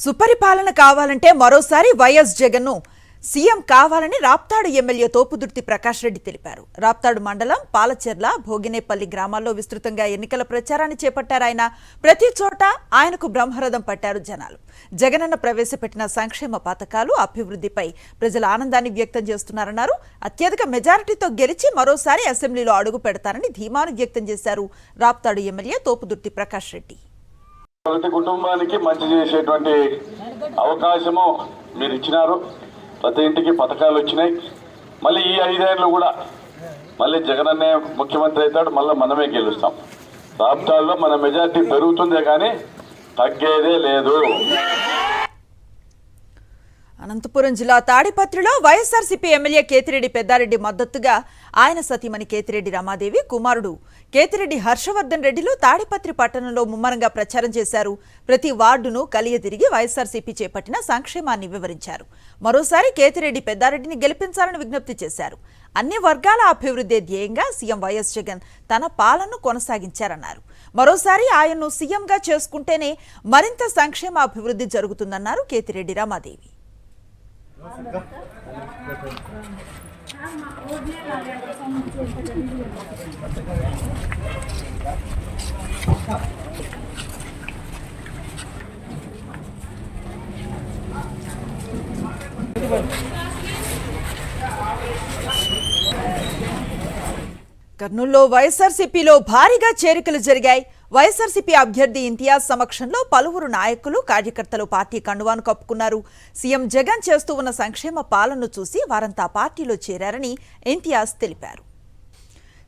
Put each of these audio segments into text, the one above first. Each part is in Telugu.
సుపరిపాలన కావాలంటే మరోసారి వైఎస్ జగన్ను సీఎం కావాలని రాప్తాడు ఎమ్మెల్యే తోపుదుర్తి ప్రకాష్ రెడ్డి తెలిపారు. రాప్తాడు మండలం పాలచెర్ల భోగినేపల్లి గ్రామాల్లో విస్తృతంగా ఎన్నికల ప్రచారాన్ని చేపట్టారు. ఆయన ప్రతి చోట ఆయనకు బ్రహ్మరథం పట్టారు జనాలు. జగనన్న ప్రవేశపెట్టిన సంక్షేమ పథకాలు అభివృద్ధిపై ప్రజల ఆనందాన్ని వ్యక్తం చేస్తున్నారన్నారు. అత్యధిక మెజారిటీతో గెలిచి మరోసారి అసెంబ్లీలో అడుగు పెడతారని ధీమాను వ్యక్తం చేశారు రాప్తాడు ఎమ్మెల్యే తోపుదుర్తి ప్రకాష్ రెడ్డి. ప్రతి కుటుంబానికి మంచి చేసేటువంటి అవకాశము మీరు ఇచ్చినారు. ప్రతి ఇంటికి పథకాలు వచ్చినాయి. మళ్ళీ ఈ 5 ఏళ్ళు కూడా మళ్ళీ జగనన్నే ముఖ్యమంత్రి అవుతాడు. మళ్ళీ మనమే గెలుస్తాం. రాష్ట్రాల్లో మన మెజార్టీ పెరుగుతుందే కానీ తగ్గేదే లేదు. అనంతపురం జిల్లా తాడిపత్రిలో వైఎస్ఆర్సీపీ ఎమ్మెల్యే కేతిరెడ్డి పెద్దారెడ్డి మద్దతుగా ఆయన సతీమణి కేతిరెడ్డి రమాదేవి కుమారుడు కేతిరెడ్డి హర్షవర్ధన్ రెడ్డిలు తాడిపత్రి పట్టణంలో ముమ్మరంగా ప్రచారం చేశారు. ప్రతి వార్డును కలియతిరిగి వైఎస్ఆర్సీపీ చేపట్టిన సంక్షేమాన్ని వివరించారు. మరోసారి కేతిరెడ్డి పెద్దారెడ్డిని గెలిపించాలని విజ్ఞప్తి చేశారు. అన్ని వర్గాల అభివృద్ధి ధ్యేయంగా సీఎం వైఎస్ జగన్ తన పాలనను కొనసాగించారన్నారు. మరోసారి ఆయన్ను సీఎంగా చేసుకుంటేనే మరింత సంక్షేమ అభివృద్ధి జరుగుతుందన్నారు కేతిరెడ్డి రమాదేవి. కర్నూలులో వైఎస్ఆర్సీపీలో భారీగా చేరికలు జరిగాయి. వైఎస్ఆర్సీపీ అభ్యర్థి ఇంతియాజ్ సమక్షంలో పలువురు నాయకులు కార్యకర్తలు పార్టీ కండువాను కప్పుకున్నారు. సీఎం జగన్ చేస్తూ ఉన్న సంక్షేమ పాలనను చూసి వారంతా పార్టీలో చేరారని ఇంతియాజ్ తెలిపారు.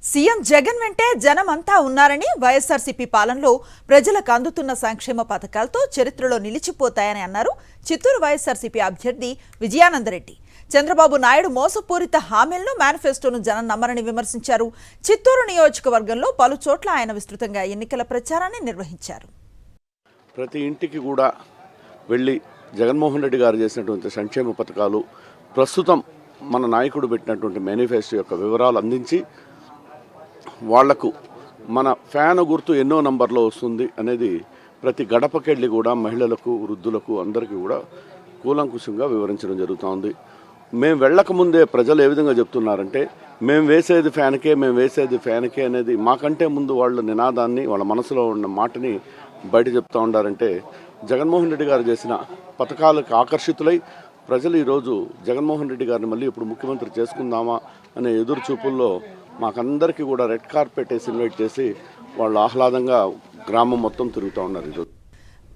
సీఎం జగన్ వెంటే జనం అంతా ఉన్నారని, వైఎస్ఆర్సీపీ పాలనలో ప్రజలకు అందుతున్న సంక్షేమ పథకాలతో చరిత్రలో నిలిచిపోతాయని అన్నారు. చిత్తూరు వైఎస్ఆర్సీపీ అభ్యర్థి విజయానందరెడ్డి చంద్రబాబు నాయుడు మోసపూరిత హామీలను మేనిఫెస్టోను జనం నమ్మరని విమర్శించారు. చిత్తూరు నియోజకవర్గంలో పలు చోట్ల ఆయన విస్తృతంగా ఎన్నికల ప్రచారాన్ని నిర్వహించారు. ప్రతి ఇంటికి కూడా వెళ్ళి జగన్మోహన్ రెడ్డి గారు చేసినటువంటి సంక్షేమ పథకాలు, ప్రస్తుతం మన నాయకుడు పెట్టినటువంటి మేనిఫెస్టో యొక్క వివరాలు అందించి వాళ్లకు మన ఫ్యాన్ గుర్తు ఎన్నో నంబర్లో వస్తుంది అనేది ప్రతి గడపకెళ్ళి కూడా మహిళలకు, వృద్ధులకు అందరికీ కూడా కూలంకుషంగా వివరించడం జరుగుతోంది. మేము వెళ్ళకముందే ప్రజలు ఏ విధంగా చెప్తున్నారంటే మేము వేసేది ఫ్యాన్కే అనేది మాకంటే ముందు వాళ్ళ నినాదాన్ని, వాళ్ళ మనసులో ఉన్న మాటని బయట చెప్తూ ఉండారంటే జగన్మోహన్ రెడ్డి గారు చేసిన పథకాలకు ఆకర్షితులై ప్రజలు ఈరోజు జగన్మోహన్ రెడ్డి గారిని మళ్ళీ ఇప్పుడు ముఖ్యమంత్రి చేసుకుందామా అనే ఎదురు చూపుల్లో మాకందరికీ కూడా రెడ్ కార్పెట్ వేసి ఇన్వైట్ చేసి వాళ్ళు ఆహ్లాదంగా గ్రామం మొత్తం తిరుగుతూ ఉన్నారు. ఈరోజు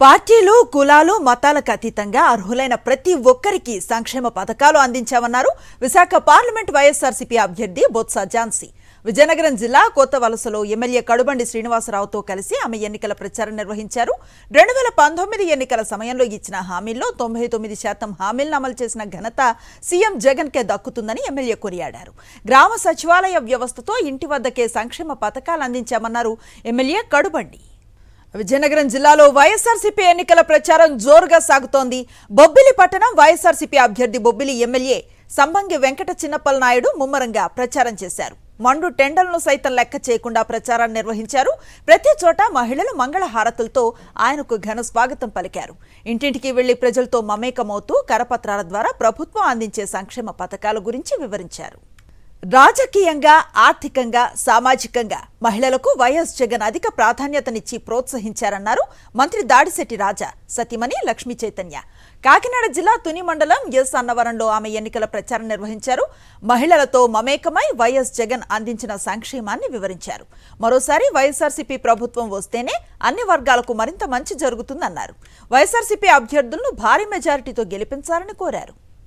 పార్టీలు, కులాలు, మతాలకు అతీతంగా అర్హులైన ప్రతి ఒక్కరికి సంక్షేమ పథకాలు అందించామన్నారు విశాఖ పార్లమెంట్ వైఎస్ఆర్సీపీ అభ్యర్థి బొత్స ఝాన్సీ. విజయనగరం జిల్లా కొత్త వలసలో ఎమ్మెల్యే కడుబండి శ్రీనివాసరావుతో కలిసి ఆమె ఎన్నికల ప్రచారం నిర్వహించారు. 2019 ఎన్నికల సమయంలో ఇచ్చిన హామీల్లో 99% హామీలను అమలు చేసిన ఘనత సీఎం జగన్కే దక్కుతుందని ఎమ్మెల్యే కొనియాడారు. గ్రామ సచివాలయ వ్యవస్థతో ఇంటి వద్దకే సంక్షేమ పథకాలు అందించామన్నారు ఎమ్మెల్యే కడుబండి. విజయనగరం జిల్లాలో వైఎస్ఆర్సీపీ ఎన్నికల ప్రచారం జోరుగా సాగుతోంది. బొబ్బిలి పట్టణం వైఎస్ఆర్సీపీ అభ్యర్థి బొబ్బిలి ఎమ్మెల్యే సంబంగి వెంకట చిన్నప్పల నాయుడు ముమ్మరంగా ప్రచారం చేశారు. మండు టెండలను సైతం లెక్క చేయకుండా ప్రచారాన్ని నిర్వహించారు. ప్రతి చోట మహిళలు మంగళ హారతులతో ఆయనకు ఘన స్వాగతం పలికారు. ఇంటింటికి వెళ్లి ప్రజలతో మమేకమవుతూ కరపత్రాల ద్వారా ప్రభుత్వం అందించే సంక్షేమ పథకాల గురించి వివరించారు. రాజకీయంగా, ఆర్థికంగా, సామాజికంగా మహిళలకు వైఎస్ జగన్ అధిక ప్రాధాన్యతనిచ్చి ప్రోత్సహించారన్నారు మంత్రి దాడిశెట్టి రాజా సతీమణి లక్ష్మీ చైతన్య. కాకినాడ జిల్లా తుని మండలం ఎస్ అన్నవరంలో ఆమె ఎన్నికల ప్రచారం నిర్వహించారు. మహిళలతో మమేకమై వైఎస్ జగన్ అందించిన సంక్షేమాన్ని వివరించారు. మరోసారి వైఎస్ఆర్సీపీ ప్రభుత్వం వస్తేనే అన్ని వర్గాలకు మరింత మంచి జరుగుతుందన్నారు. వైఎస్ఆర్సీపీ అభ్యర్థులను భారీ మెజారిటీతో గెలిపించాలని కోరారు.